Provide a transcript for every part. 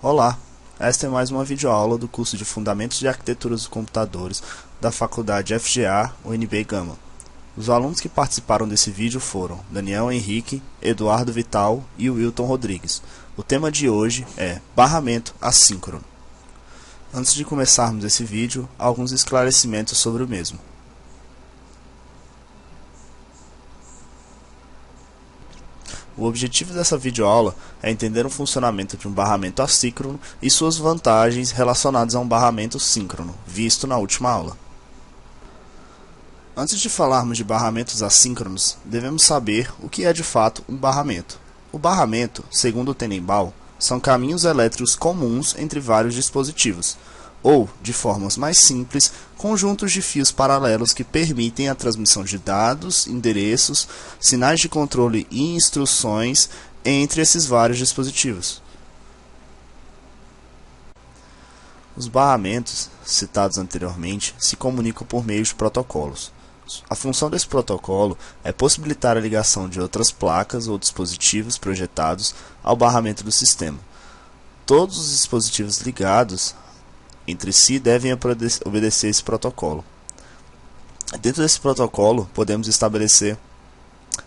Olá, esta é mais uma videoaula do curso de Fundamentos de Arquitetura dos Computadores da Faculdade FGA UNB Gama. Os alunos que participaram desse vídeo foram Daniel Henrique, Eduardo Vital e Wilton Rodrigues. O tema de hoje é barramento assíncrono. Antes de começarmos esse vídeo, alguns esclarecimentos sobre o mesmo. O objetivo dessa videoaula é entender o funcionamento de um barramento assíncrono e suas vantagens relacionadas a um barramento síncrono, visto na última aula. Antes de falarmos de barramentos assíncronos, devemos saber o que é de fato um barramento. O barramento, segundo o Tenenbaum, são caminhos elétricos comuns entre vários dispositivos, ou, de formas mais simples, conjuntos de fios paralelos que permitem a transmissão de dados, endereços, sinais de controle e instruções entre esses vários dispositivos. Os barramentos, citados anteriormente, se comunicam por meio de protocolos. A função desse protocolo é possibilitar a ligação de outras placas ou dispositivos projetados ao barramento do sistema. Todos os dispositivos ligados entre si devem obedecer esse protocolo. Dentro desse protocolo, podemos estabelecer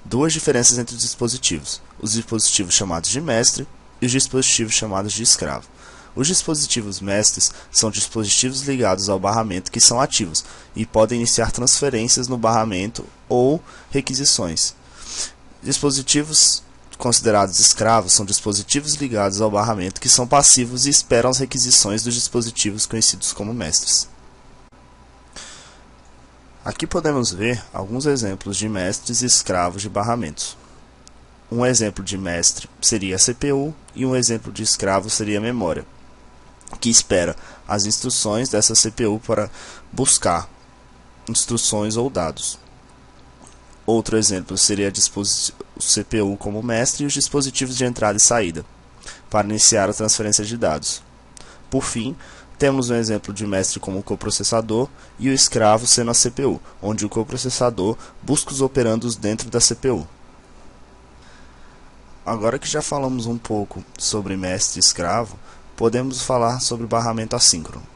duas diferenças entre os dispositivos: os dispositivos chamados de mestre e os dispositivos chamados de escravo. Os dispositivos mestres são dispositivos ligados ao barramento que são ativos e podem iniciar transferências no barramento ou requisições. Dispositivos considerados escravos são dispositivos ligados ao barramento que são passivos e esperam as requisições dos dispositivos conhecidos como mestres. Aqui podemos ver alguns exemplos de mestres e escravos de barramentos. Um exemplo de mestre seria a CPU e um exemplo de escravo seria a memória, que espera as instruções dessa CPU para buscar instruções ou dados. Outro exemplo seria o CPU como mestre e os dispositivos de entrada e saída, para iniciar a transferência de dados. Por fim, temos um exemplo de mestre como o coprocessador e o escravo sendo a CPU, onde o coprocessador busca os operandos dentro da CPU. Agora que já falamos um pouco sobre mestre e escravo, podemos falar sobre o barramento assíncrono.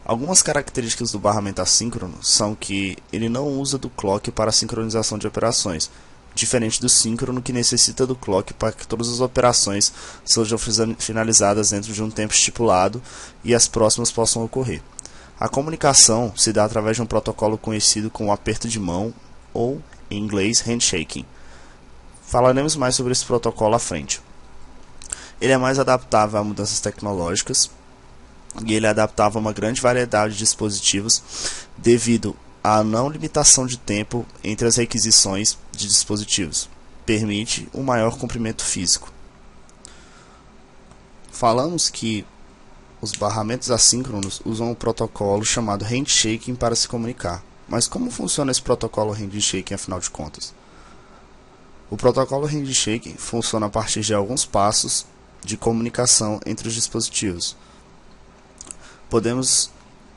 Algumas características do barramento assíncrono são que ele não usa do clock para a sincronização de operações, diferente do síncrono que necessita do clock para que todas as operações sejam finalizadas dentro de um tempo estipulado e as próximas possam ocorrer. A comunicação se dá através de um protocolo conhecido como aperto de mão ou, em inglês, handshaking. Falaremos mais sobre esse protocolo à frente. Ele é mais adaptável a mudanças tecnológicas e ele é adaptável a uma grande variedade de dispositivos devido à não limitação de tempo entre as requisições de dispositivos. Permite um maior comprimento físico. Falamos que os barramentos assíncronos usam um protocolo chamado handshaking para se comunicar. Mas como funciona esse protocolo handshaking afinal de contas? O protocolo handshaking funciona a partir de alguns passos de comunicação entre os dispositivos. Podemos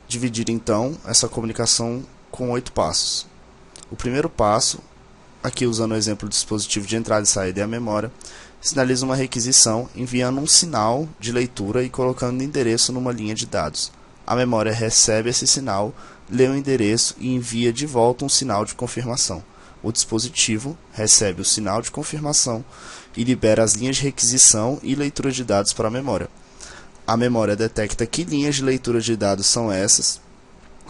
dividir então essa comunicação com 8 passos. O primeiro passo, aqui usando o exemplo do dispositivo de entrada e saída e a memória, sinaliza uma requisição enviando um sinal de leitura e colocando o endereço numa linha de dados. A memória recebe esse sinal, lê o endereço e envia de volta um sinal de confirmação. O dispositivo recebe o sinal de confirmação e libera as linhas de requisição e leitura de dados para a memória. A memória detecta que linhas de leitura de dados são essas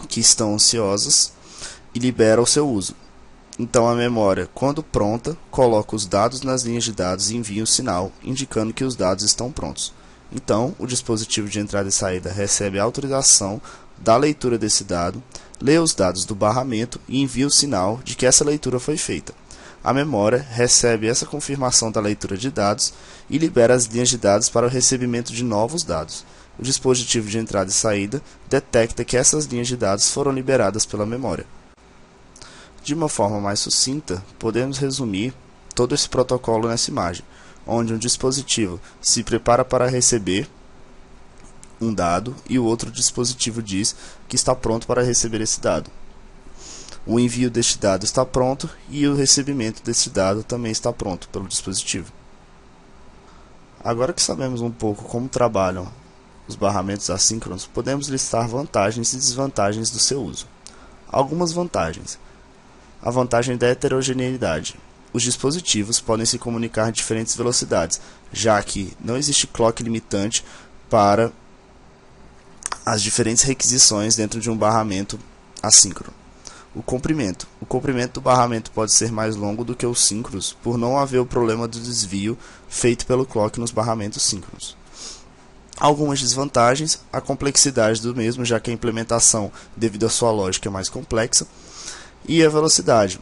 que estão ansiosas e libera o seu uso. Então a memória, quando pronta, coloca os dados nas linhas de dados e envia o sinal, indicando que os dados estão prontos. Então o dispositivo de entrada e saída recebe a autorização da leitura desse dado, lê os dados do barramento e envia o sinal de que essa leitura foi feita. A memória recebe essa confirmação da leitura de dados e libera as linhas de dados para o recebimento de novos dados. O dispositivo de entrada e saída detecta que essas linhas de dados foram liberadas pela memória. De uma forma mais sucinta, podemos resumir todo esse protocolo nessa imagem, onde um dispositivo se prepara para receber um dado e o outro dispositivo diz que está pronto para receber esse dado. O envio deste dado está pronto e o recebimento deste dado também está pronto pelo dispositivo. Agora que sabemos um pouco como trabalham os barramentos assíncronos, podemos listar vantagens e desvantagens do seu uso. Algumas vantagens. A vantagem da heterogeneidade. Os dispositivos podem se comunicar a diferentes velocidades, já que não existe clock limitante para as diferentes requisições dentro de um barramento assíncrono. O comprimento. O comprimento do barramento pode ser mais longo do que os síncronos, por não haver o problema do desvio feito pelo clock nos barramentos síncronos. Algumas desvantagens, a complexidade do mesmo, já que a implementação, devido à sua lógica, é mais complexa, e a velocidade.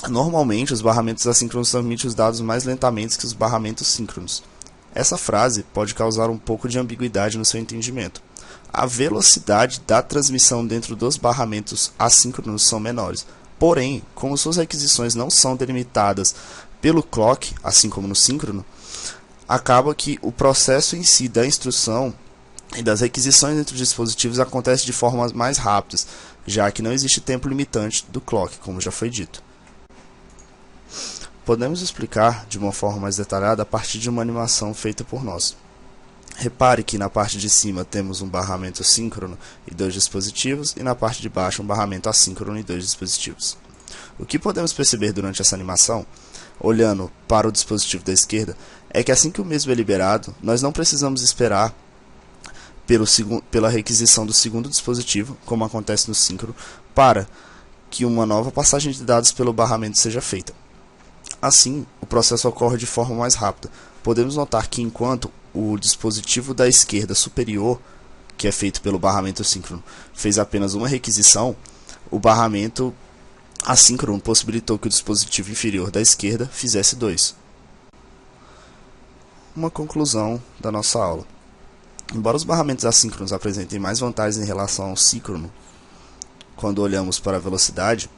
Normalmente, os barramentos assíncronos transmitem os dados mais lentamente que os barramentos síncronos. Essa frase pode causar um pouco de ambiguidade no seu entendimento. A velocidade da transmissão dentro dos barramentos assíncronos são menores. Porém, como suas requisições não são delimitadas pelo clock, assim como no síncrono, acaba que o processo em si da instrução e das requisições entre os dispositivos acontece de formas mais rápidas, já que não existe tempo limitante do clock, como já foi dito. Podemos explicar de uma forma mais detalhada a partir de uma animação feita por nós. Repare que na parte de cima temos um barramento síncrono e 2 dispositivos, e na parte de baixo um barramento assíncrono e 2 dispositivos. O que podemos perceber durante essa animação, olhando para o dispositivo da esquerda, é que assim que o mesmo é liberado, nós não precisamos esperar pela requisição do segundo dispositivo, como acontece no síncrono, para que uma nova passagem de dados pelo barramento seja feita. Assim, o processo ocorre de forma mais rápida. Podemos notar que enquanto o dispositivo da esquerda superior, que é feito pelo barramento síncrono, fez apenas uma requisição, o barramento assíncrono possibilitou que o dispositivo inferior da esquerda fizesse 2. Uma conclusão da nossa aula. Embora os barramentos assíncronos apresentem mais vantagens em relação ao síncrono, quando olhamos para a velocidade,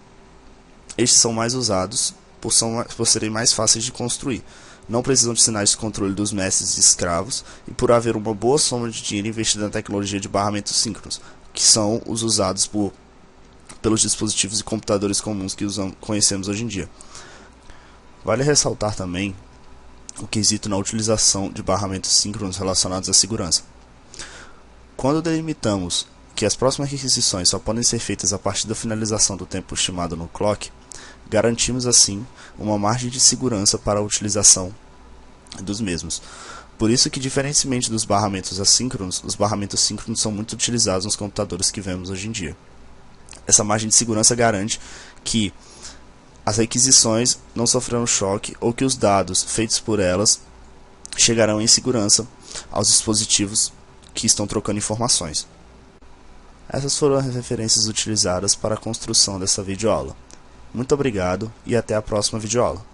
estes são mais usados por serem mais fáceis de construir. Não precisam de sinais de controle dos mestres e escravos, e por haver uma boa soma de dinheiro investida na tecnologia de barramentos síncronos, que são os usados pelos dispositivos e computadores comuns que conhecemos hoje em dia. Vale ressaltar também o quesito na utilização de barramentos síncronos relacionados à segurança. Quando delimitamos que as próximas requisições só podem ser feitas a partir da finalização do tempo estimado no clock, garantimos assim uma margem de segurança para a utilização dos mesmos. Por isso que, diferentemente dos barramentos assíncronos, os barramentos síncronos são muito utilizados nos computadores que vemos hoje em dia. Essa margem de segurança garante que as requisições não sofrerão choque ou que os dados feitos por elas chegarão em segurança aos dispositivos que estão trocando informações. Essas foram as referências utilizadas para a construção dessa videoaula. Muito obrigado e até a próxima videoaula.